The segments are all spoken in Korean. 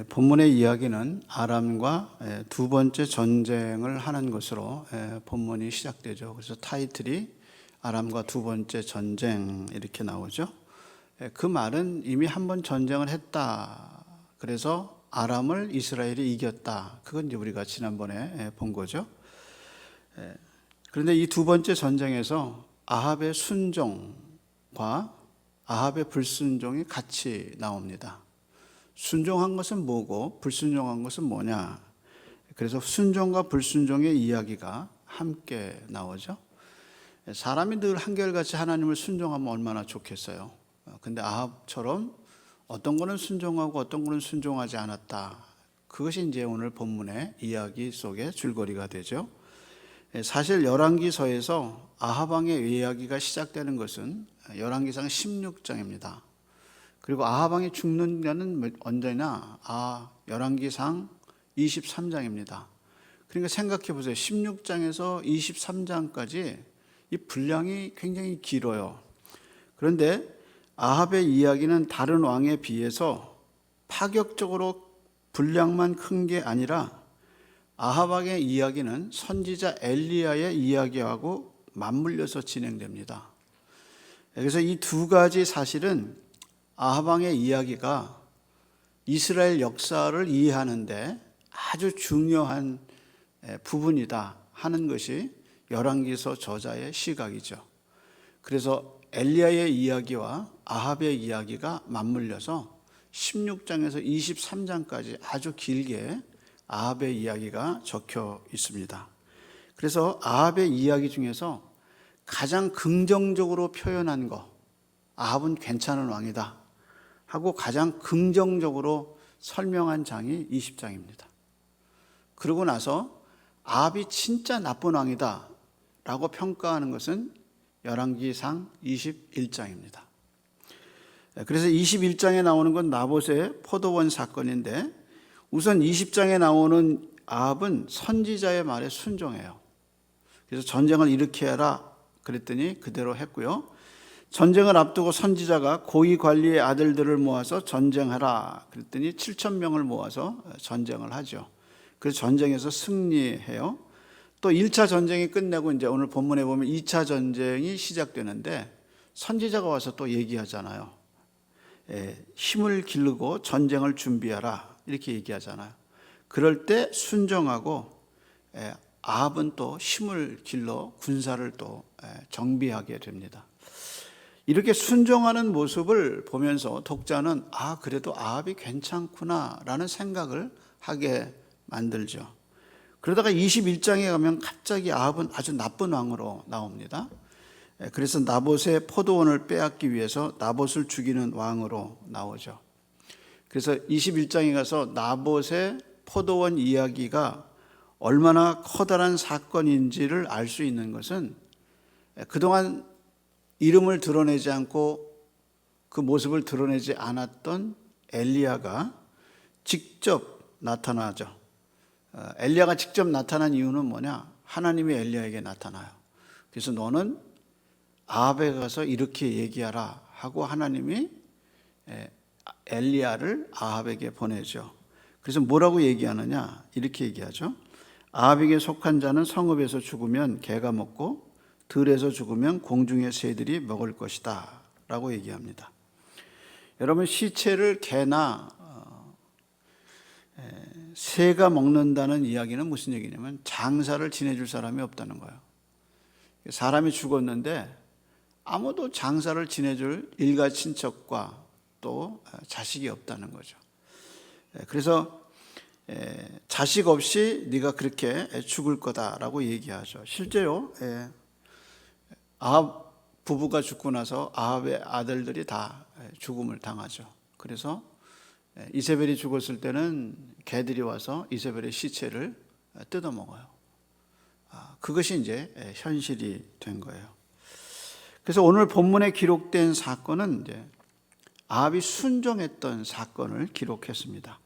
본문의 이야기는 아람과 두 번째 전쟁을 하는 것으로 본문이 시작되죠. 그래서 타이틀이 아람과 두 번째 전쟁 이렇게 나오죠. 그 말은 이미 한 번 전쟁을 했다. 그래서 아람을 이스라엘이 이겼다. 그건 이제 우리가 지난번에 본 거죠. 그런데 이 두 번째 전쟁에서 아합의 순종과 아합의 불순종이 같이 나옵니다. 순종한 것은 뭐고 불순종한 것은 뭐냐? 그래서 순종과 불순종의 이야기가 함께 나오죠. 사람이 늘 한결같이 하나님을 순종하면 얼마나 좋겠어요. 근데 아합처럼 어떤 거는 순종하고 어떤 거는 순종하지 않았다. 그것이 이제 오늘 본문의 이야기 속의 줄거리가 되죠. 사실 열왕기서에서 아합 왕의 이야기가 시작되는 것은 열왕기상 16장입니다. 그리고 아합 왕이 죽는 날은 언제냐? 열왕기상 23장입니다. 그러니까 생각해 보세요. 16장에서 23장까지 이 분량이 굉장히 길어요. 그런데 아합의 이야기는 다른 왕에 비해서 파격적으로 분량만 큰 게 아니라 아합 왕의 이야기는 선지자 엘리야의 이야기하고 맞물려서 진행됩니다. 그래서 이 두 가지 사실은 아합 왕의 이야기가 이스라엘 역사를 이해하는데 아주 중요한 부분이다 하는 것이 열왕기서 저자의 시각이죠. 그래서 엘리야의 이야기와 아합의 이야기가 맞물려서 16장에서 23장까지 아주 길게 아합의 이야기가 적혀 있습니다. 그래서 아합의 이야기 중에서 가장 긍정적으로 표현한 거, 아합은 괜찮은 왕이다 하고 가장 긍정적으로 설명한 장이 20장입니다. 그러고 나서 아합이 진짜 나쁜 왕이다 라고 평가하는 것은 열왕기상 21장입니다. 그래서 21장에 나오는 건 나봇의 포도원 사건인데 우선 20장에 나오는 아합은 선지자의 말에 순종해요. 그래서 전쟁을 일으켜야 하라 그랬더니 그대로 했고요. 전쟁을 앞두고 선지자가 고위 관리의 아들들을 모아서 전쟁하라 그랬더니 7,000명을 모아서 전쟁을 하죠. 그래서 전쟁에서 승리해요. 또 1차 전쟁이 끝내고 이제 오늘 본문에 보면 2차 전쟁이 시작되는데 선지자가 와서 또 얘기하잖아요. 힘을 기르고 전쟁을 준비하라 이렇게 얘기하잖아요. 그럴 때 순종하고 아합은 또 힘을 길러 군사를 또 정비하게 됩니다. 이렇게 순종하는 모습을 보면서 독자는 그래도 아합이 괜찮구나라는 생각을 하게 만들죠. 그러다가 21장에 가면 갑자기 아합은 아주 나쁜 왕으로 나옵니다. 그래서 나봇의 포도원을 빼앗기 위해서 나봇을 죽이는 왕으로 나오죠. 그래서 21장에 가서 나봇의 포도원 이야기가 얼마나 커다란 사건인지를 알 수 있는 것은 그동안 이름을 드러내지 않고 그 모습을 드러내지 않았던 엘리야가 직접 나타나죠. 엘리야가 직접 나타난 이유는 뭐냐? 하나님이 엘리야에게 나타나요. 그래서 너는 아합에 가서 이렇게 얘기하라 하고 하나님이 엘리야를 아합에게 보내죠. 그래서 뭐라고 얘기하느냐? 이렇게 얘기하죠. 아합에게 속한 자는 성읍에서 죽으면 개가 먹고 들에서 죽으면 공중의 새들이 먹을 것이다 라고 얘기합니다. 여러분, 시체를 개나 새가 먹는다는 이야기는 무슨 얘기냐면 장사를 지내줄 사람이 없다는 거예요. 사람이 죽었는데 아무도 장사를 지내줄 일가 친척과 또 자식이 없다는 거죠. 그래서 자식 없이 네가 그렇게 죽을 거다라고 얘기하죠. 실제로 아합 부부가 죽고 나서 아합의 아들들이 다 죽음을 당하죠. 그래서 이세벨이 죽었을 때는 개들이 와서 이세벨의 시체를 뜯어먹어요. 그것이 이제 현실이 된 거예요. 그래서 오늘 본문에 기록된 사건은 이제 아합이 순종했던 사건을 기록했습니다.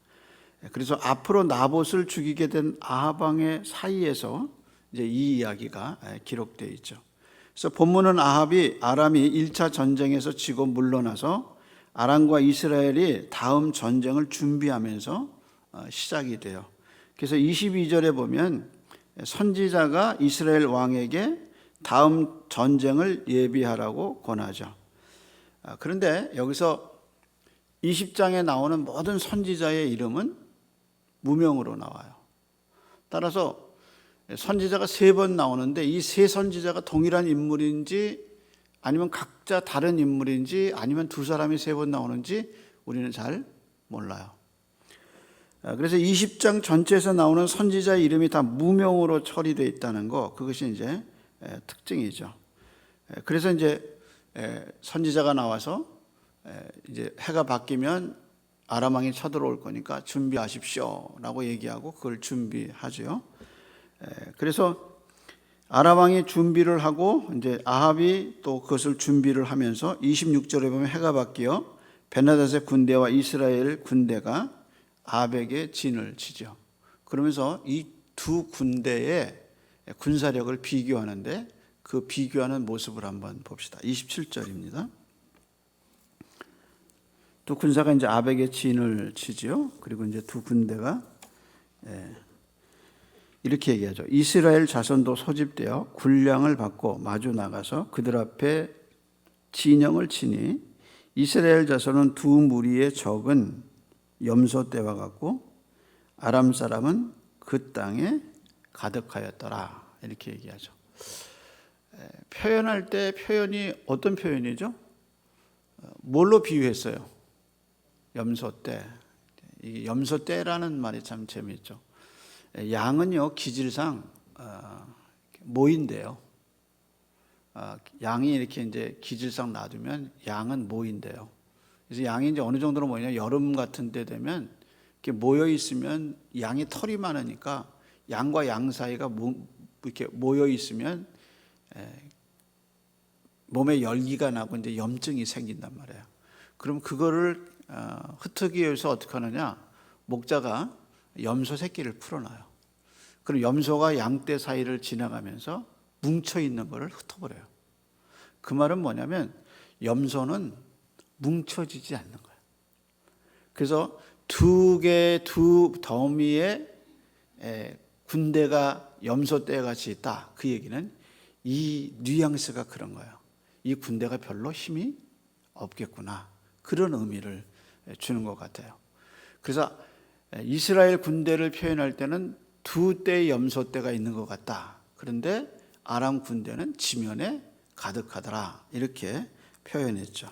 그래서 앞으로 나봇을 죽이게 된 아합 왕의 사이에서 이제 이 이야기가 기록되어 있죠. 그래서 본문은 아합이 아람이 1차 전쟁에서 지고 물러나서 아람과 이스라엘이 다음 전쟁을 준비하면서 시작이 돼요. 그래서 22절에 보면 선지자가 이스라엘 왕에게 다음 전쟁을 예비하라고 권하죠. 그런데 여기서 20장에 나오는 모든 선지자의 이름은 무명으로 나와요. 따라서 선지자가 3번 나오는데 이 3선지자가 동일한 인물인지 아니면 각자 다른 인물인지 아니면 두 사람이 3번 나오는지 우리는 잘 몰라요. 그래서 20장 전체에서 나오는 선지자의 이름이 다 무명으로 처리되어 있다는 거, 그것이 이제 특징이죠. 그래서 이제 선지자가 나와서 이제 해가 바뀌면 아람 왕이 쳐들어올 거니까 준비하십시오라고 얘기하고 그걸 준비하죠. 그래서 아람 왕이 준비를 하고 이제 아합이 또 그것을 준비를 하면서 26절에 보면 해가 바뀌어 벤하닷의 군대와 이스라엘 군대가 아합에게 진을 치죠. 그러면서 이 두 군대의 군사력을 비교하는데 그 비교하는 모습을 한번 봅시다. 27절입니다. 두 군사가 이제 아합에게 진을 치죠. 그리고 이제 두 군대가 이렇게 얘기하죠. 이스라엘 자손도 소집되어 군량을 받고 마주 나가서 그들 앞에 진영을 치니 이스라엘 자손은 두 무리의 적은 염소 떼와 같고 아람 사람은 그 땅에 가득하였더라. 이렇게 얘기하죠. 표현할 때 표현이 어떤 표현이죠? 뭘로 비유했어요? 염소떼. 이 염소떼라는 말이 참 재미있죠. 양은요 기질상 모인대요. 양이 이렇게 이제 기질상 놔두면 양은 모인대요. 그래서 양이 이제 어느 정도로 모이냐, 여름 같은 때 되면 이렇게 모여 있으면 양이 털이 많으니까 양과 양 사이가 이렇게 모여 있으면 몸에 열기가 나고 이제 염증이 생긴단 말이에요. 그럼 그거를 흩트기 위해서 어떻게 하느냐? 목자가 염소 새끼를 풀어놔요. 그럼 염소가 양떼 사이를 지나가면서 뭉쳐 있는 것을 흩어버려요. 그 말은 뭐냐면 염소는 뭉쳐지지 않는 거예요. 그래서 두 더미의 군대가 염소떼 같이 있다. 그 얘기는 이 뉘앙스가 그런 거예요. 이 군대가 별로 힘이 없겠구나. 그런 의미를 주는 것 같아요. 그래서 이스라엘 군대를 표현할 때는 두 떼의 염소떼가 있는 것 같다. 그런데 아람 군대는 지면에 가득하더라. 이렇게 표현했죠.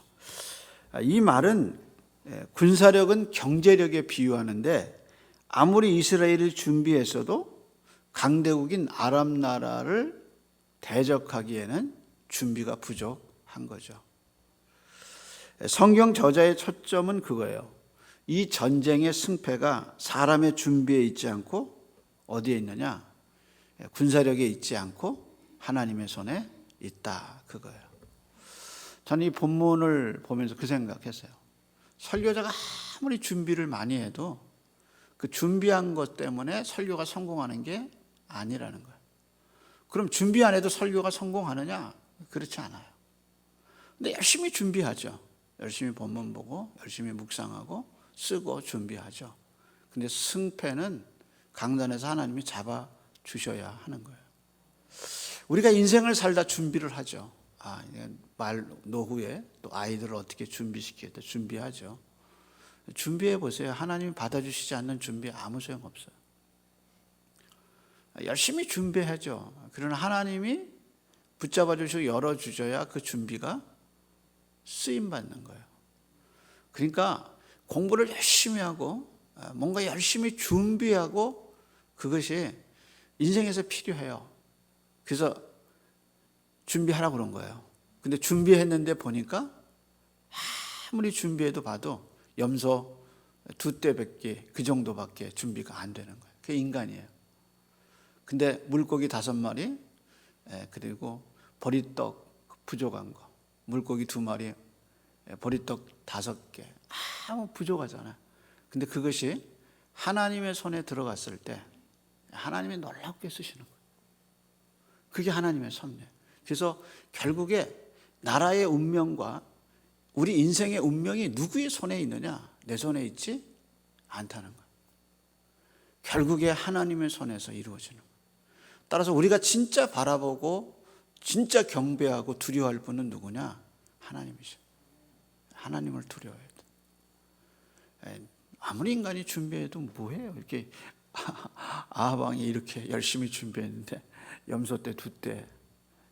이 말은 군사력은 경제력에 비유하는데 아무리 이스라엘이 준비했어도 강대국인 아람 나라를 대적하기에는 준비가 부족한 거죠. 성경 저자의 초점은 그거예요. 이 전쟁의 승패가 사람의 준비에 있지 않고 어디에 있느냐? 군사력에 있지 않고 하나님의 손에 있다. 그거예요. 저는 이 본문을 보면서 그 생각했어요. 설교자가 아무리 준비를 많이 해도 그 준비한 것 때문에 설교가 성공하는 게 아니라는 거예요. 그럼 준비 안 해도 설교가 성공하느냐? 그렇지 않아요. 근데 열심히 준비하죠. 열심히 본문 보고 열심히 묵상하고 쓰고 준비하죠. 근데 승패는 강단에서 하나님이 잡아주셔야 하는 거예요. 우리가 인생을 살다 준비를 하죠. 노후에 또 아이들을 어떻게 준비시키겠다 준비하죠. 준비해 보세요. 하나님이 받아주시지 않는 준비 아무 소용없어요. 열심히 준비하죠. 그러나 하나님이 붙잡아 주시고 열어주셔야 그 준비가 쓰임받는 거예요. 그러니까 공부를 열심히 하고 뭔가 열심히 준비하고 그것이 인생에서 필요해요. 그래서 준비하라고 그런 거예요. 근데 준비했는데 보니까 아무리 준비해도 봐도 염소 두 떼밖에 그 정도밖에 준비가 안 되는 거예요. 그게 인간이에요. 근데 물고기 5마리 그리고 보리떡 부족한 거, 물고기 2마리, 보리떡 5개 아무 부족하잖아요. 근데 그것이 하나님의 손에 들어갔을 때 하나님이 놀랍게 쓰시는 거예요. 그게 하나님의 섭리예요. 그래서 결국에 나라의 운명과 우리 인생의 운명이 누구의 손에 있느냐? 내 손에 있지 않다는 거예요. 결국에 하나님의 손에서 이루어지는 거예요. 따라서 우리가 진짜 바라보고 진짜 경배하고 두려워할 분은 누구냐? 하나님이죠. 하나님을 두려워해야 돼. 아무리 인간이 준비해도 뭐해요? 이렇게 아하방이 이렇게 열심히 준비했는데 염소 때, 두 때,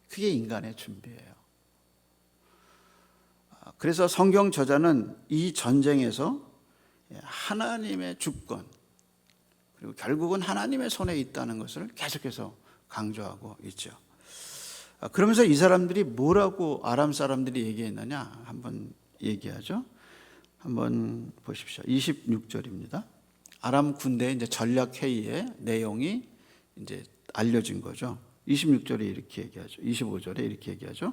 그게 인간의 준비예요. 그래서 성경 저자는 이 전쟁에서 하나님의 주권, 그리고 결국은 하나님의 손에 있다는 것을 계속해서 강조하고 있죠. 그러면서 이 사람들이 뭐라고 아람 사람들이 얘기했느냐 한번 얘기하죠. 한번 보십시오. 26절입니다. 아람 군대의 이제 전략 회의의 내용이 이제 알려진 거죠. 26절에 이렇게 얘기하죠. 25절에 이렇게 얘기하죠.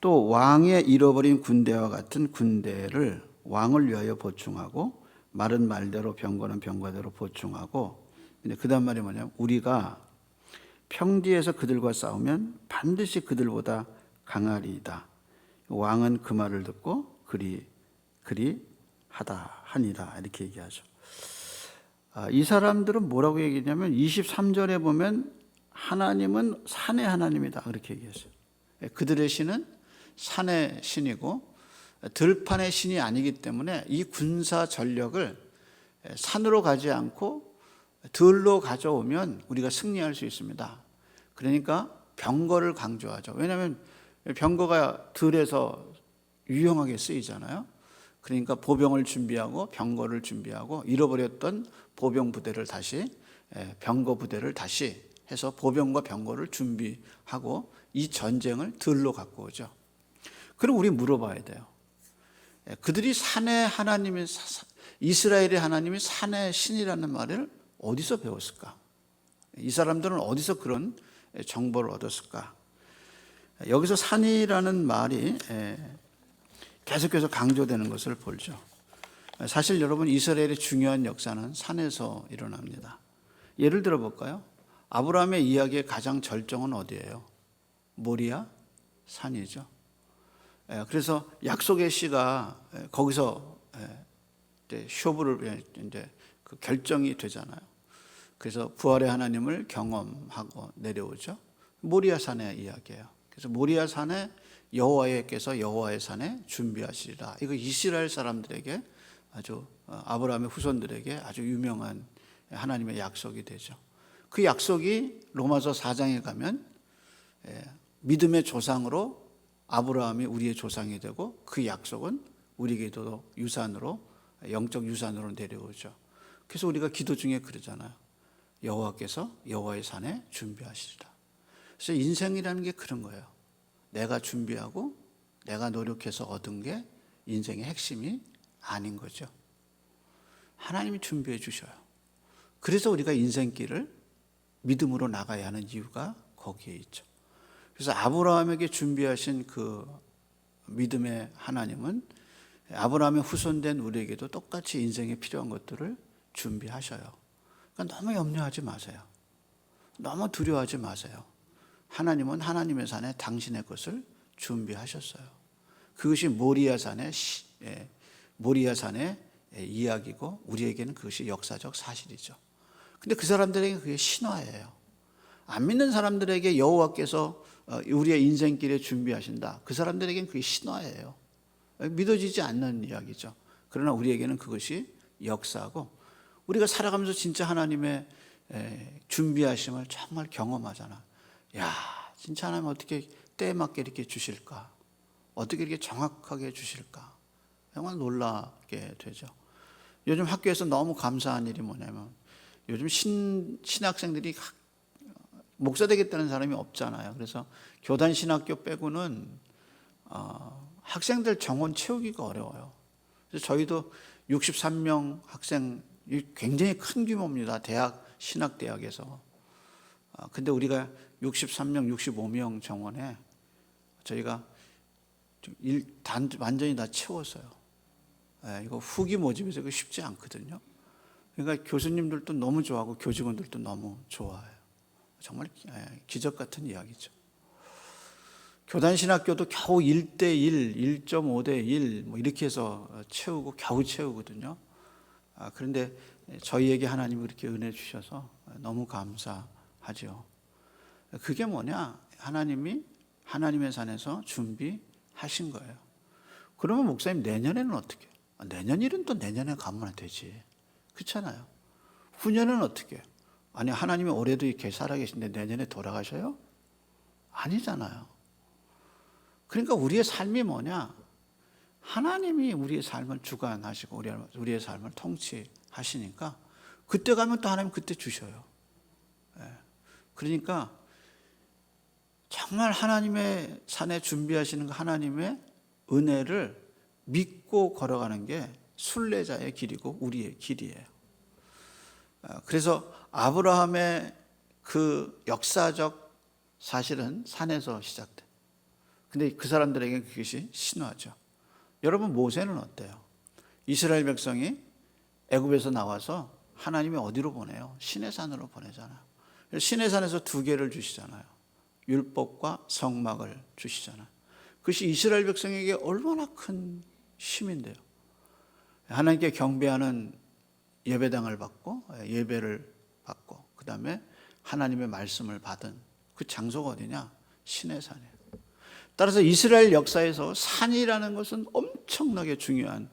또 왕의 잃어버린 군대와 같은 군대를 왕을 위하여 보충하고 말은 말대로 병거는 병거대로 보충하고, 근데 그다음 말이 뭐냐면 우리가 평지에서 그들과 싸우면 반드시 그들보다 강하리이다. 왕은 그 말을 듣고 그리하다 하니라 이렇게 얘기하죠. 이 사람들은 뭐라고 얘기했냐면 23절에 보면 하나님은 산의 하나님이다 그렇게 얘기했어요. 그들의 신은 산의 신이고 들판의 신이 아니기 때문에 이 군사 전력을 산으로 가지 않고 들로 가져오면 우리가 승리할 수 있습니다. 그러니까 병거를 강조하죠. 왜냐하면 병거가 들에서 유용하게 쓰이잖아요. 그러니까 보병을 준비하고 병거를 준비하고 잃어버렸던 보병 부대를 다시 병거 부대를 다시 해서 보병과 병거를 준비하고 이 전쟁을 들로 갖고 오죠. 그럼 우리 물어봐야 돼요. 그들이 산의 하나님이 이스라엘의 하나님이 산의 신이라는 말을 어디서 배웠을까? 이 사람들은 어디서 그런 정보를 얻었을까? 여기서 산이라는 말이 계속해서 강조되는 것을 보죠. 사실 여러분 이스라엘의 중요한 역사는 산에서 일어납니다. 예를 들어 볼까요? 아브라함의 이야기의 가장 절정은 어디예요? 모리아 산이죠. 그래서 약속의 씨가 거기서 쇼부를 이제 그 결정이 되잖아요. 그래서 부활의 하나님을 경험하고 내려오죠. 모리아 산의 이야기예요. 그래서 모리아 산에 여호와께서 여호와의 산에 준비하시리라. 이거 이스라엘 사람들에게 아주 아브라함의 후손들에게 아주 유명한 하나님의 약속이 되죠. 그 약속이 로마서 4장에 가면 믿음의 조상으로 아브라함이 우리의 조상이 되고 그 약속은 우리에게도 유산으로 영적 유산으로 내려오죠. 그래서 우리가 기도 중에 그러잖아요. 여호와께서 여호와의 산에 준비하시리라. 그래서 인생이라는 게 그런 거예요. 내가 준비하고 내가 노력해서 얻은 게 인생의 핵심이 아닌 거죠. 하나님이 준비해 주셔요. 그래서 우리가 인생길을 믿음으로 나가야 하는 이유가 거기에 있죠. 그래서 아브라함에게 준비하신 그 믿음의 하나님은 아브라함의 후손된 우리에게도 똑같이 인생에 필요한 것들을 준비하셔요. 그러니까 너무 염려하지 마세요. 너무 두려워하지 마세요. 하나님은 하나님의 산에 당신의 것을 준비하셨어요. 그것이 모리아산의 이야기고 우리에게는 그것이 역사적 사실이죠. 근데 그 사람들에게 그게 신화예요. 안 믿는 사람들에게 여호와께서 우리의 인생길에 준비하신다. 그 사람들에게는 그게 신화예요. 믿어지지 않는 이야기죠. 그러나 우리에게는 그것이 역사고 우리가 살아가면서 진짜 하나님의 준비하심을 정말 경험하잖아. 야, 진짜 하나님 어떻게 때에 맞게 이렇게 주실까? 어떻게 이렇게 정확하게 주실까? 정말 놀라게 되죠. 요즘 학교에서 너무 감사한 일이 뭐냐면 요즘 신학생들이 목사 되겠다는 사람이 없잖아요. 그래서 교단 신학교 빼고는 학생들 정원 채우기가 어려워요. 그래서 저희도 63명 학생, 굉장히 큰 규모입니다. 대학, 신학대학에서. 근데 우리가 63명, 65명 정원에 저희가 완전히 다 채웠어요. 이거 후기 모집해서 이거 쉽지 않거든요. 그러니까 교수님들도 너무 좋아하고 교직원들도 너무 좋아해요. 정말 기적 같은 이야기죠. 교단 신학교도 겨우 1대1, 1.5대1 뭐 이렇게 해서 채우고 겨우 채우거든요. 그런데 저희에게 하나님이 그렇게 은혜 주셔서 너무 감사하죠. 그게 뭐냐? 하나님이 하나님의 산에서 준비하신 거예요. 그러면 목사님 내년에는 어떻게? 내년 일은 또 내년에 가면 되지. 그렇잖아요. 후년은 어떻게? 아니 하나님이 올해도 이렇게 살아계신데 내년에 돌아가셔요? 아니잖아요. 그러니까 우리의 삶이 뭐냐? 하나님이 우리의 삶을 주관하시고 우리의 삶을 통치하시니까 그때 가면 또 하나님 그때 주셔요. 그러니까 정말 하나님의 산에 준비하시는 하나님의 은혜를 믿고 걸어가는 게 순례자의 길이고 우리의 길이에요. 그래서 아브라함의 그 역사적 사실은 산에서 시작돼. 근데 그 사람들에게 그것이 신화죠. 여러분 모세는 어때요? 이스라엘 백성이 애굽에서 나와서 하나님이 어디로 보내요? 시내산으로 보내잖아요. 시내 산에서 2개를 주시잖아요. 율법과 성막을 주시잖아요. 그것이 이스라엘 백성에게 얼마나 큰 힘인데요. 하나님께 경배하는 예배당을 받고 예배를 받고 그 다음에 하나님의 말씀을 받은 그 장소가 어디냐? 시내산이에요. 따라서 이스라엘 역사에서 산이라는 것은 엄청나게 중요한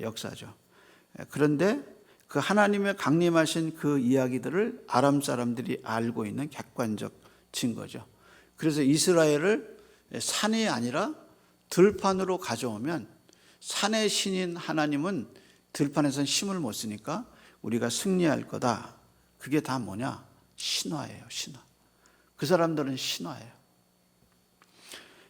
역사죠. 그런데 그 하나님의 강림하신 그 이야기들을 아람 사람들이 알고 있는 객관적 증거죠. 그래서 이스라엘을 산이 아니라 들판으로 가져오면 산의 신인 하나님은 들판에서는 힘을 못 쓰니까 우리가 승리할 거다. 그게 다 뭐냐? 신화예요, 신화. 그 사람들은 신화예요.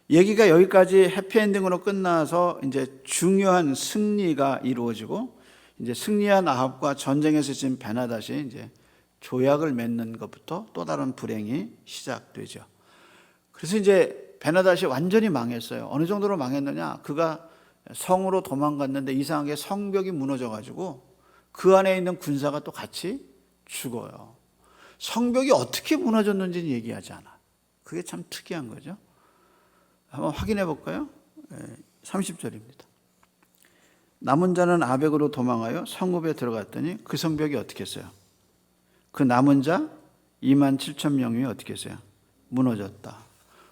얘기가 여기까지 해피엔딩으로 끝나서 이제 중요한 승리가 이루어지고 이제 승리한 아합과 전쟁에서 지금 베나닷이 이제 조약을 맺는 것부터 또 다른 불행이 시작되죠. 그래서 이제 베나닷이 완전히 망했어요. 어느 정도로 망했느냐? 그가 성으로 도망갔는데 이상하게 성벽이 무너져가지고 그 안에 있는 군사가 또 같이 죽어요. 성벽이 어떻게 무너졌는지는 얘기하지 않아. 그게 참 특이한 거죠. 한번 확인해 볼까요? 30절입니다. 남은 자는 아벡으로 도망하여 성읍에 들어갔더니 그 성벽이 어떻게 했어요? 그 남은 자 27,000명이 어떻게 했어요? 무너졌다.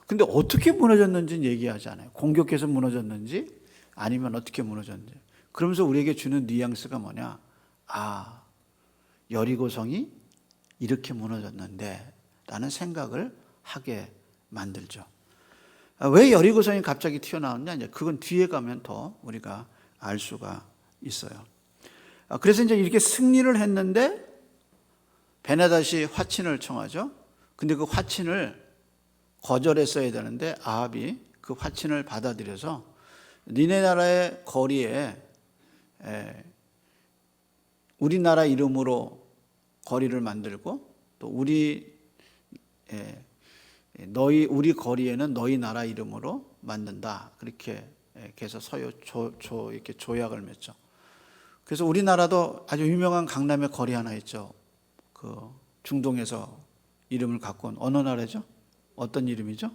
근데 어떻게 무너졌는지는 얘기하지 않아요. 공격해서 무너졌는지 아니면 어떻게 무너졌는지. 그러면서 우리에게 주는 뉘앙스가 뭐냐? 아, 여리고성이 이렇게 무너졌는데 라는 생각을 하게 만들죠. 왜 여리고성이 갑자기 튀어나왔냐? 이제 그건 뒤에 가면 더 우리가 알 수가 있어요. 그래서 이제 이렇게 승리를 했는데 베나닷이 화친을 청하죠. 근데 그 화친을 거절했어야 되는데 아합이 그 화친을 받아들여서 니네 나라의 거리에 우리나라 이름으로 거리를 만들고 또 우리 거리에는 너희 나라 이름으로 만든다. 그렇게 해서 이렇게 조약을 맺죠. 그래서 우리나라도 아주 유명한 강남의 거리 하나 있죠. 그 중동에서 이름을 갖고 온 어느 나라죠? 어떤 이름이죠?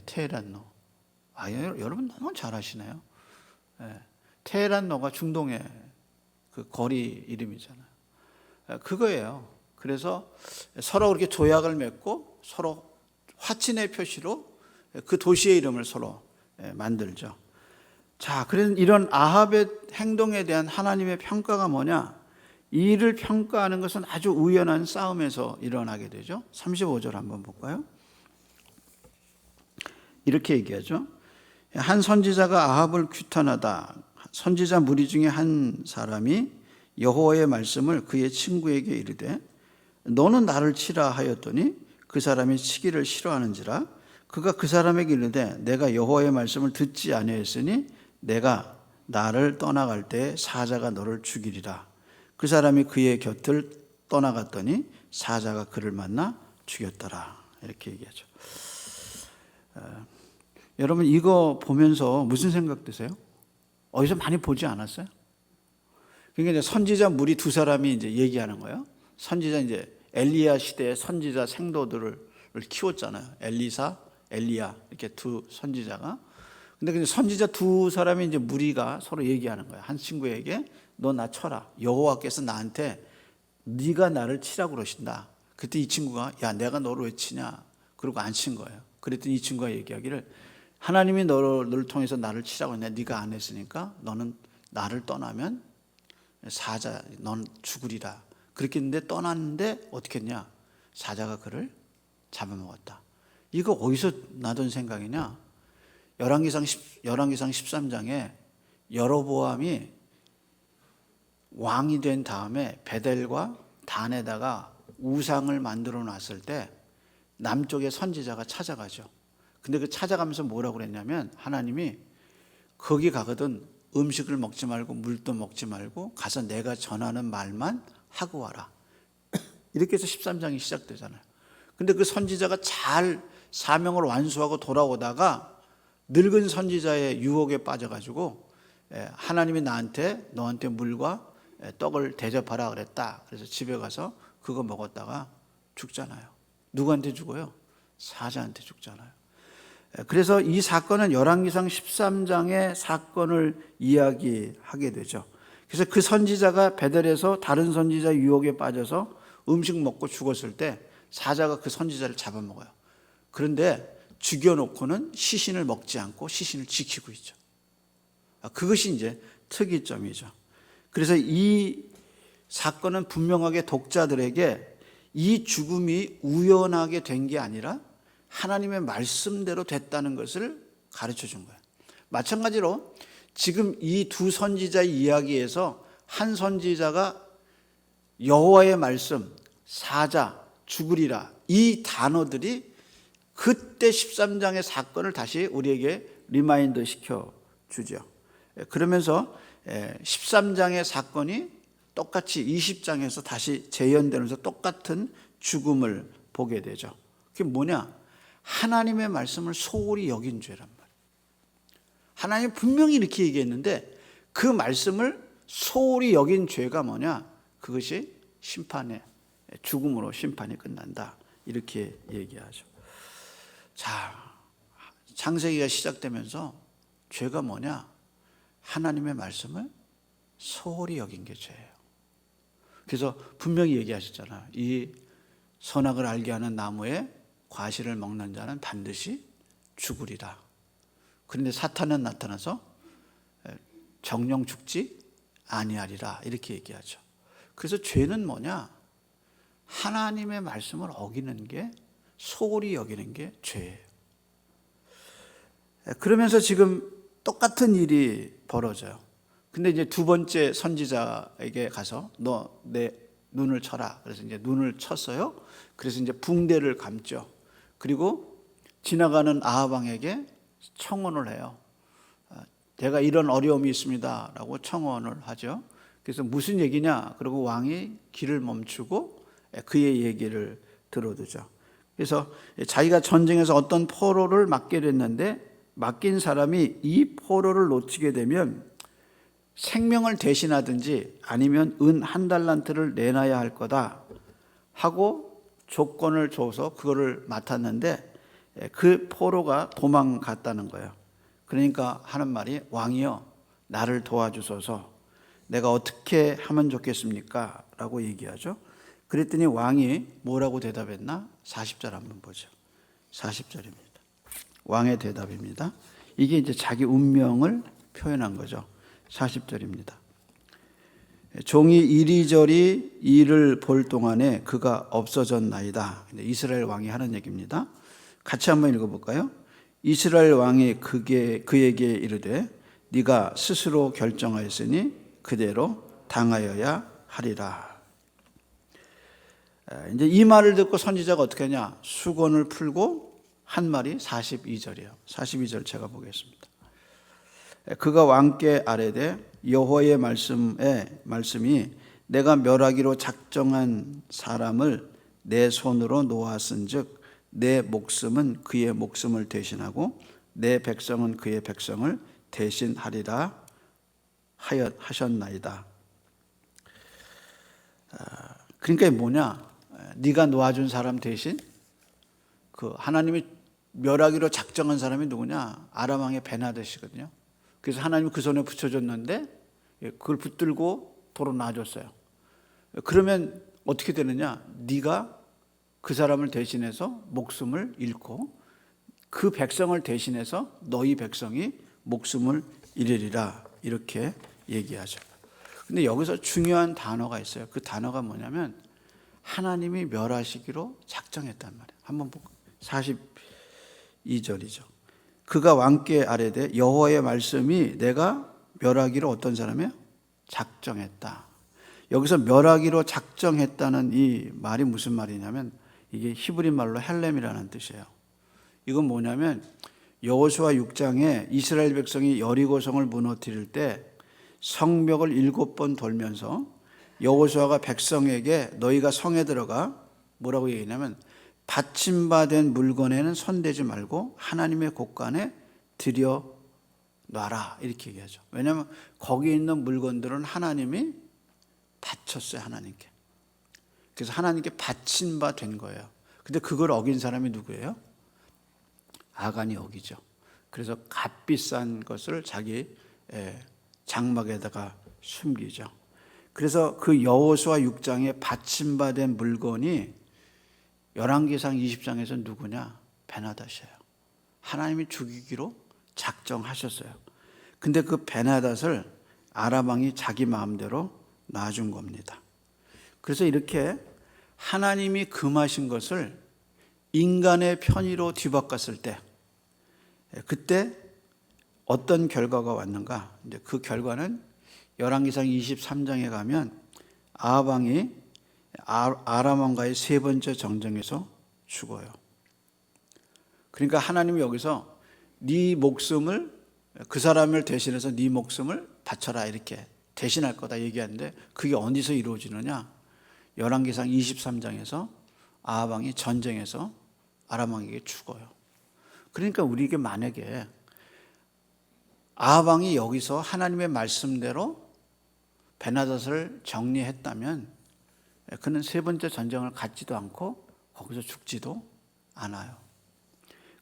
테헤란로. 여러분 너무 잘 아시네요. 테헤란로가 중동의 그 거리 이름이잖아요. 그거예요. 그래서 서로 그렇게 조약을 맺고 서로 화친의 표시로 그 도시의 이름을 서로 만들죠. 자, 그래서 이런 아합의 행동에 대한 하나님의 평가가 뭐냐? 이 일을 평가하는 것은 아주 우연한 싸움에서 일어나게 되죠. 35절 한번 볼까요? 이렇게 얘기하죠. 한 선지자가 아합을 규탄하다. 선지자 무리 중에 한 사람이 여호와의 말씀을 그의 친구에게 이르되 너는 나를 치라 하였더니 그 사람이 치기를 싫어하는지라 그가 그 사람에게 이르되 내가 여호와의 말씀을 듣지 아니하였으니 내가 나를 떠나갈 때 사자가 너를 죽이리라. 그 사람이 그의 곁을 떠나갔더니 사자가 그를 만나 죽였더라. 이렇게 얘기하죠. 여러분 이거 보면서 무슨 생각 드세요? 어디서 많이 보지 않았어요? 그러니까 이제 선지자 무리 2사람이 이제 얘기하는 거예요. 선지자 이제 엘리야 시대의 선지자 생도들을 키웠잖아요. 엘리사, 엘리야 이렇게 두 선지자가. 근데 선지자 두 사람이 이제 무리가 서로 얘기하는 거야. 한 친구에게 너 나 쳐라. 여호와께서 나한테 네가 나를 치라고 그러신다. 그때 이 친구가 야 내가 너를 왜 치냐? 그러고 안 친 거예요. 그랬더니 이 친구가 얘기하기를 하나님이 너를 통해서 나를 치라고 했냐? 네가 안 했으니까 너는 나를 떠나면 사자 넌 죽으리라. 그렇게 했는데 떠났는데 어떻게 했냐? 사자가 그를 잡아먹었다. 이거 어디서 나던 생각이냐? 열왕기상 13장에 여로보암이 왕이 된 다음에 베델과 단에다가 우상을 만들어 놨을 때 남쪽에 선지자가 찾아가죠. 근데 그 찾아가면서 뭐라고 그랬냐면 하나님이 거기 가거든 음식을 먹지 말고 물도 먹지 말고 가서 내가 전하는 말만 하고 와라. 이렇게 해서 13장이 시작되잖아요. 근데 그 선지자가 잘 사명을 완수하고 돌아오다가 늙은 선지자의 유혹에 빠져가지고 하나님이 너한테 물과 떡을 대접하라 그랬다. 그래서 집에 가서 그거 먹었다가 죽잖아요. 누구한테 죽어요? 사자한테 죽잖아요. 그래서 이 사건은 열왕기상 13장의 사건을 이야기하게 되죠. 그래서 그 선지자가 베델에서 다른 선지자 유혹에 빠져서 음식 먹고 죽었을 때 사자가 그 선지자를 잡아먹어요. 그런데 죽여놓고는 시신을 먹지 않고 시신을 지키고 있죠. 그것이 이제 특이점이죠. 그래서 이 사건은 분명하게 독자들에게 이 죽음이 우연하게 된 게 아니라 하나님의 말씀대로 됐다는 것을 가르쳐 준 거예요. 마찬가지로 지금 이 두 선지자의 이야기에서 한 선지자가 여호와의 말씀, 사자, 죽으리라 이 단어들이 그때 13장의 사건을 다시 우리에게 리마인드 시켜주죠. 그러면서 13장의 사건이 똑같이 20장에서 다시 재현되면서 똑같은 죽음을 보게 되죠. 그게 뭐냐? 하나님의 말씀을 소홀히 여긴 죄란 말이에요. 하나님이 분명히 이렇게 얘기했는데 그 말씀을 소홀히 여긴 죄가 뭐냐? 그것이 죽음으로 심판이 끝난다. 이렇게 얘기하죠. 자, 창세기가 시작되면서 죄가 뭐냐? 하나님의 말씀을 소홀히 여긴 게 죄예요. 그래서 분명히 얘기하셨잖아요. 이 선악을 알게 하는 나무의 과실을 먹는 자는 반드시 죽으리라. 그런데 사탄은 나타나서 정령 죽지 아니하리라 이렇게 얘기하죠. 그래서 죄는 뭐냐? 하나님의 말씀을 어기는 게 소홀히 여기는 게 죄예요. 그러면서 지금 똑같은 일이 벌어져요. 근데 이제 두 번째 선지자에게 가서 너 내 눈을 쳐라. 그래서 이제 눈을 쳤어요. 그래서 이제 붕대를 감죠. 그리고 지나가는 아합 왕에게 청혼을 해요. 제가 이런 어려움이 있습니다라고 청혼을 하죠. 그래서 무슨 얘기냐? 그리고 왕이 길을 멈추고 그의 얘기를 들어두죠. 그래서 자기가 전쟁에서 어떤 포로를 맡게 됐는데 맡긴 사람이 이 포로를 놓치게 되면 생명을 대신하든지 아니면 은 1달란트를 내놔야 할 거다 하고 조건을 줘서 그거를 맡았는데 그 포로가 도망갔다는 거예요. 그러니까 하는 말이 왕이여 나를 도와주소서 내가 어떻게 하면 좋겠습니까? 라고 얘기하죠. 그랬더니 왕이 뭐라고 대답했나? 40절 한번 보죠. 40절입니다. 왕의 대답입니다. 이게 이제 자기 운명을 표현한 거죠. 40절입니다. 종이 이리저리 일을 볼 동안에 그가 없어졌나이다. 이스라엘 왕이 하는 얘기입니다. 같이 한번 읽어볼까요? 이스라엘 왕이 그에게 이르되 네가 스스로 결정하였으니 그대로 당하여야 하리라. 이제 이 말을 듣고 선지자가 어떻게 하냐? 수건을 풀고 한 말이 42절이에요. 42절 제가 보겠습니다. 그가 왕께 아뢰되 여호와의 말씀이 내가 멸하기로 작정한 사람을 내 손으로 놓았은즉 내 목숨은 그의 목숨을 대신하고 내 백성은 그의 백성을 대신하리라 하셨나이다. 그러니까 뭐냐? 네가 놓아준 사람 대신 그 하나님이 멸하기로 작정한 사람이 누구냐? 아람 왕의 베나닷이거든요. 그래서 하나님이 그 손에 붙여줬는데 그걸 붙들고 도로 놔줬어요. 그러면 어떻게 되느냐? 네가 그 사람을 대신해서 목숨을 잃고 그 백성을 대신해서 너희 백성이 목숨을 잃으리라, 이렇게 얘기하죠. 근데 여기서 중요한 단어가 있어요. 그 단어가 뭐냐면 하나님이 멸하시기로 작정했단 말이에요. 한번 볼까요? 42절이죠. 그가 왕께 아뢰되 여호와의 말씀이 내가 멸하기로 어떤 사람이에요? 작정했다. 여기서 멸하기로 작정했다는 이 말이 무슨 말이냐면 이게 히브리 말로 헬렘이라는 뜻이에요. 이건 뭐냐면 여호수아 6장에 이스라엘 백성이 여리고성을 무너뜨릴 때 성벽을 7번 돌면서 여호수아가 백성에게 너희가 성에 들어가 뭐라고 얘기하냐면 받침받은 물건에는 손대지 말고 하나님의 곳간에 들여 놔라, 이렇게 얘기하죠. 왜냐하면 거기 있는 물건들은 하나님이 바쳤어요, 하나님께. 그래서 하나님께 바친 바 된 거예요. 근데 그걸 어긴 사람이 누구예요? 아간이 어기죠. 그래서 값비싼 것을 자기 장막에다가 숨기죠. 그래서 그 여호수아 6장에 받침받은 물건이 열왕기상 20장에서 누구냐? 베나닷이에요. 하나님이 죽이기로 작정하셨어요. 근데 그 베나닷을 아람 왕이 자기 마음대로 놔준 겁니다. 그래서 이렇게 하나님이 금하신 것을 인간의 편의로 뒤바꿨을 때 그때 어떤 결과가 왔는가? 이제 그 결과는 열왕기상 23장에 가면 아합 왕이 아람 왕과의 세 번째 정쟁에서 죽어요. 그러니까 하나님이 여기서 네 목숨을, 그 사람을 대신해서 네 목숨을 바쳐라, 이렇게 대신할 거다 얘기하는데 그게 어디서 이루어지느냐? 열왕기상 23장에서 아합 왕이 전쟁에서 아람 왕에게 죽어요. 그러니까 우리에게 만약에 아합 왕이 여기서 하나님의 말씀대로 베나닷을 정리했다면 그는 세 번째 전쟁을 갖지도 않고 거기서 죽지도 않아요.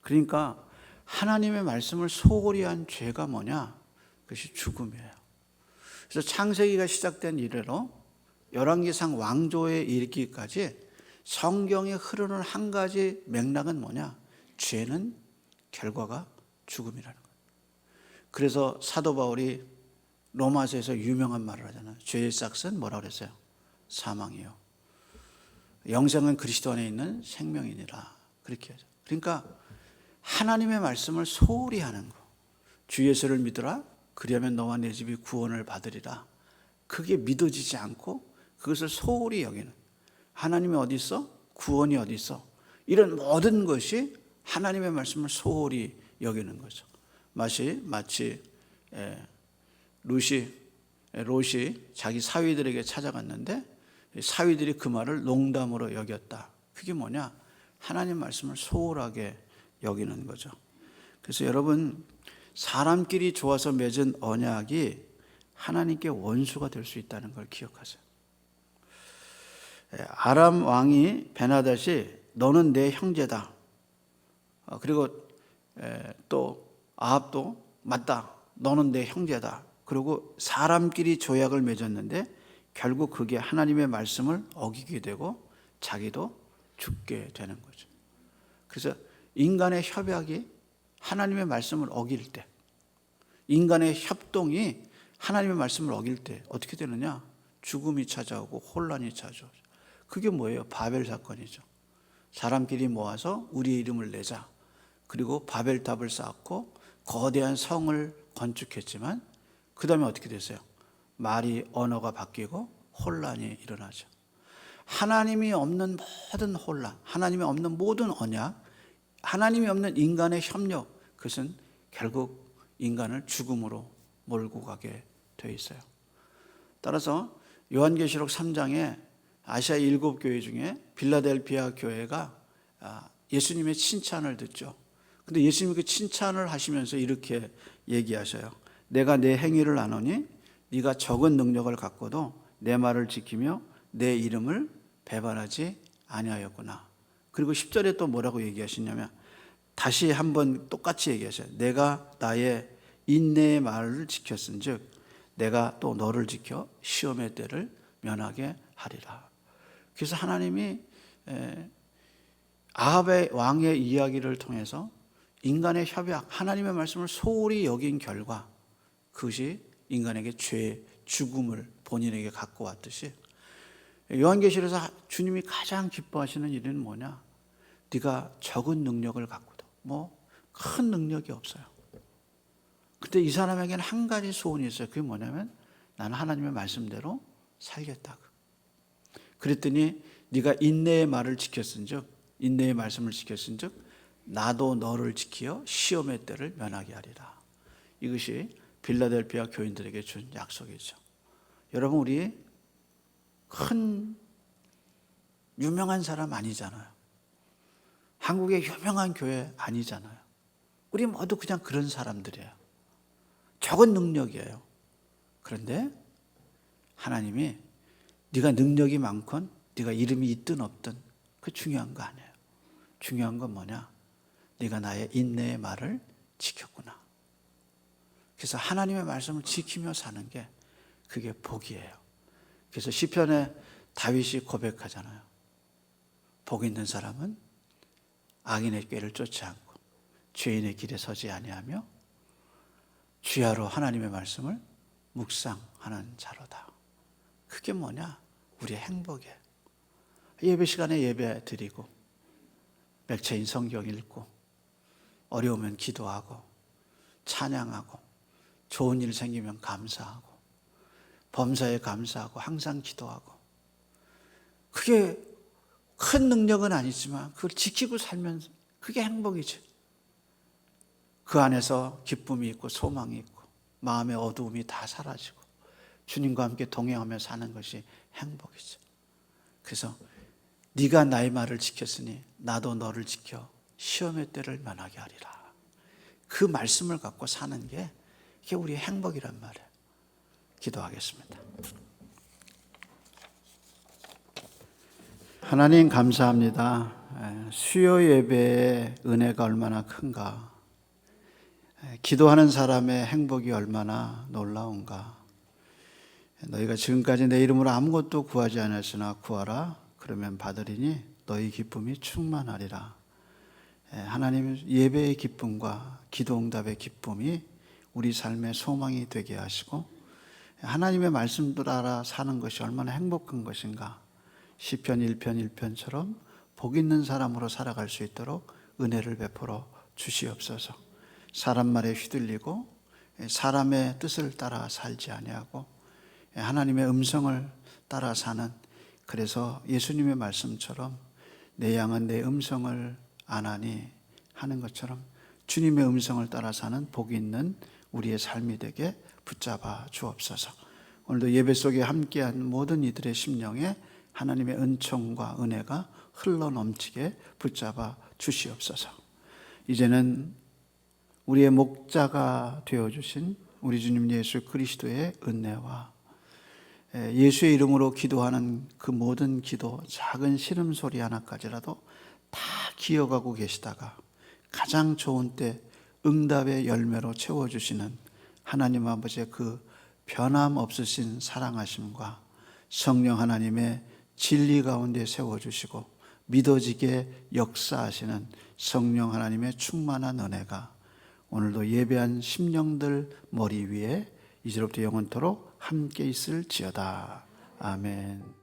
그러니까 하나님의 말씀을 소홀히 한 죄가 뭐냐? 그것이 죽음이에요. 그래서 창세기가 시작된 이래로 열왕기상 왕조에 이르기까지 성경에 흐르는 한 가지 맥락은 뭐냐? 죄는 결과가 죽음이라는 거예요. 그래서 사도 바울이 로마서에서 유명한 말을 하잖아요. 죄의 삭은 뭐라고 그랬어요? 사망이요. 영생은 그리스도 안에 있는 생명이니라, 그렇게 하죠. 그러니까 하나님의 말씀을 소홀히 하는 거. 주 예수를 믿으라. 그리하면 너와 내 집이 구원을 받으리라. 그게 믿어지지 않고 그것을 소홀히 여기는, 하나님이 어디 있어? 구원이 어디 있어? 이런 모든 것이 하나님의 말씀을 소홀히 여기는 거죠. 마치 롯이 자기 사위들에게 찾아갔는데 사위들이 그 말을 농담으로 여겼다. 그게 뭐냐? 하나님 말씀을 소홀하게 여기는 거죠. 그래서 여러분, 사람끼리 좋아서 맺은 언약이 하나님께 원수가 될 수 있다는 걸 기억하세요. 아람 왕이 베나닷이 너는 내 형제다. 그리고 또 아합도 맞다. 너는 내 형제다. 그리고 사람끼리 조약을 맺었는데 결국 그게 하나님의 말씀을 어기게 되고 자기도 죽게 되는 거죠. 그래서 인간의 협약이 하나님의 말씀을 어길 때, 인간의 협동이 하나님의 말씀을 어길 때 어떻게 되느냐? 죽음이 찾아오고 혼란이 찾아오죠. 그게 뭐예요? 바벨 사건이죠. 사람끼리 모아서 우리의 이름을 내자. 그리고 바벨탑을 쌓고 거대한 성을 건축했지만 그 다음에 어떻게 됐어요? 말이, 언어가 바뀌고 혼란이 일어나죠. 하나님이 없는 모든 혼란, 하나님이 없는 모든 언약, 하나님이 없는 인간의 협력, 그것은 결국 인간을 죽음으로 몰고 가게 돼 있어요. 따라서 요한계시록 3장에 아시아 7교회 중에 빌라델피아 교회가 예수님의 칭찬을 듣죠. 근데 예수님이 그 칭찬을 하시면서 이렇게 얘기하셔요. 내가 내 행위를 아노니 네가 적은 능력을 갖고도 내 말을 지키며 내 이름을 배반하지 아니하였구나. 그리고 10절에 또 뭐라고 얘기하시냐면 다시 한번 똑같이 얘기하셔요. 내가 나의 인내의 말을 지켰은즉 내가 또 너를 지켜 시험의 때를 면하게 하리라. 그래서 하나님이 아합의 왕의 이야기를 통해서 인간의 협약, 하나님의 말씀을 소홀히 여긴 결과 그것이 인간에게 죄, 죽음을 본인에게 갖고 왔듯이 요한계시록에서 주님이 가장 기뻐하시는 일은 뭐냐? 네가 적은 능력을 갖고도 큰 능력이 없어요. 근데 이 사람에게는 한 가지 소원이 있어요. 그게 뭐냐면 나는 하나님의 말씀대로 살겠다고. 그랬더니 네가 인내의 말을 지켰은즉, 인내의 말씀을 지켰은즉 나도 너를 지키어 시험의 때를 면하게 하리라. 이것이 빌라델피아 교인들에게 준 약속이죠. 여러분, 우리 큰 유명한 사람 아니잖아요. 한국의 유명한 교회 아니잖아요. 우리 모두 그냥 그런 사람들이에요. 적은 능력이에요. 그런데 하나님이 네가 능력이 많건 네가 이름이 있든 없든 그게 중요한 거 아니에요. 중요한 건 뭐냐? 네가 나의 인내의 말을 지켰구나. 그래서 하나님의 말씀을 지키며 사는 게 그게 복이에요. 그래서 시편에 다윗이 고백하잖아요. 복 있는 사람은 악인의 꾀를 쫓지 않고 죄인의 길에 서지 아니하며 주야로 하나님의 말씀을 묵상하는 자로다. 그게 뭐냐? 우리의 행복이에요. 예배 시간에 예배 드리고 맥체인 성경 읽고 어려우면 기도하고 찬양하고 좋은 일 생기면 감사하고 범사에 감사하고 항상 기도하고 그게 큰 능력은 아니지만 그걸 지키고 살면 그게 행복이지. 그 안에서 기쁨이 있고 소망이 있고 마음의 어두움이 다 사라지고 주님과 함께 동행하며 사는 것이 행복이죠. 그래서 네가 나의 말을 지켰으니 나도 너를 지켜 시험의 때를 면하게 하리라. 그 말씀을 갖고 사는 게 이게 우리의 행복이란 말이에요. 기도하겠습니다. 하나님 감사합니다. 수요 예배의 은혜가 얼마나 큰가. 기도하는 사람의 행복이 얼마나 놀라운가. 너희가 지금까지 내 이름으로 아무것도 구하지 않았으나 구하라. 그러면 받으리니 너희 기쁨이 충만하리라. 하나님 예배의 기쁨과 기도응답의 기쁨이 우리 삶의 소망이 되게 하시고 하나님의 말씀 따라 사는 것이 얼마나 행복한 것인가. 시편 1편 1편처럼 복 있는 사람으로 살아갈 수 있도록 은혜를 베풀어 주시옵소서. 사람 말에 휘둘리고 사람의 뜻을 따라 살지 아니하고 하나님의 음성을 따라 사는, 그래서 예수님의 말씀처럼 내 양은 내 음성을 아나니 하는 것처럼 주님의 음성을 따라 사는 복이 있는 우리의 삶이 되게 붙잡아 주옵소서. 오늘도 예배 속에 함께한 모든 이들의 심령에 하나님의 은총과 은혜가 흘러넘치게 붙잡아 주시옵소서. 이제는 우리의 목자가 되어주신 우리 주님 예수 그리스도의 은혜와 예수의 이름으로 기도하는 그 모든 기도, 작은 신음소리 하나까지라도 다 기억하고 계시다가 가장 좋은 때 응답의 열매로 채워주시는 하나님 아버지의 그 변함없으신 사랑하심과 성령 하나님의 진리 가운데 세워주시고 믿어지게 역사하시는 성령 하나님의 충만한 은혜가 오늘도 예배한 심령들 머리 위에 이제로부터 영원토록 함께 있을지어다. 아멘.